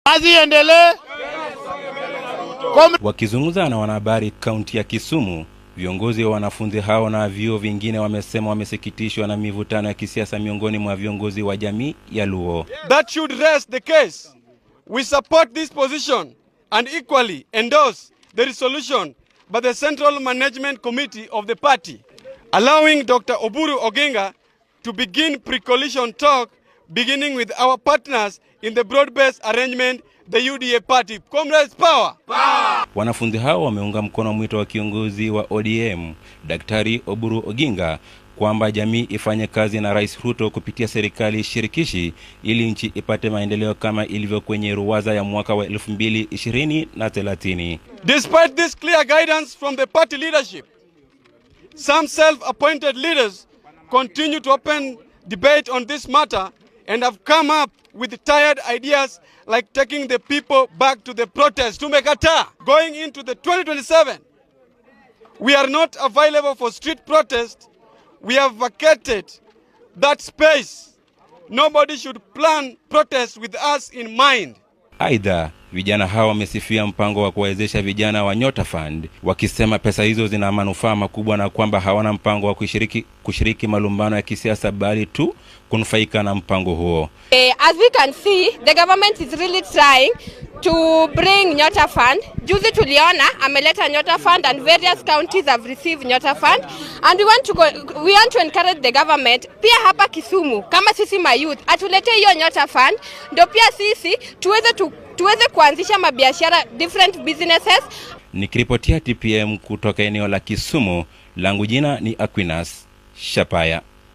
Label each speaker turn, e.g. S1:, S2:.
S1: Kazi iendelee.
S2: Wakizungumza na wanahabari kaunti ya Kisumu, viongozi wa wanafunzi hao na vyuo vingine wamesema wamesikitishwa na mivutano ya kisiasa miongoni mwa viongozi wa jamii ya Luo.
S3: That should rest the case. We support this position and equally endorse the resolution by the Central Management Committee of the party, allowing Dr. Oburu Oginga to begin pre-coalition talk, beginning with our partners in the broad-based arrangement, the UDA party. Comrades, power! Power!
S2: Wanafunzi hao wameunga mkono mwito wa kiongozi wa ODM, Daktari Oburu Oginga, kwamba jamii ifanye kazi na Rais Ruto kupitia serikali shirikishi ili nchi ipate maendeleo kama ilivyo kwenye ruwaza ya mwaka wa 2020.
S3: Despite this clear guidance from the party leadership, some self-appointed leaders continue to open debate on this matter and have come up with tired ideas like taking the people back to the protest. Tumekataa. Going into the 2027, we are not available for street protest. We have vacated that space. Nobody should plan protest with us in mind.
S2: Aidha, vijana hao wamesifia mpango wa kuwezesha vijana wa Nyota Fund, wakisema pesa hizo zina manufaa makubwa na kwamba hawana mpango wa kushiriki malumbano ya kisiasa bali tu kunufaika na mpango huo.
S4: As we can see, the government is really trying to bring Nyota Fund. Juzi tuliona ameleta Nyota Fund and various counties have received Nyota Fund, and we want to encourage the government pia hapa Kisumu kama sisi mayouth atulete hiyo Nyota Fund ndio pia sisi tuweze kuanzisha mabiashara, different businesses.
S2: Nikiripotia TPM kutoka eneo la Kisumu, langu jina ni Aquinas Shapaya.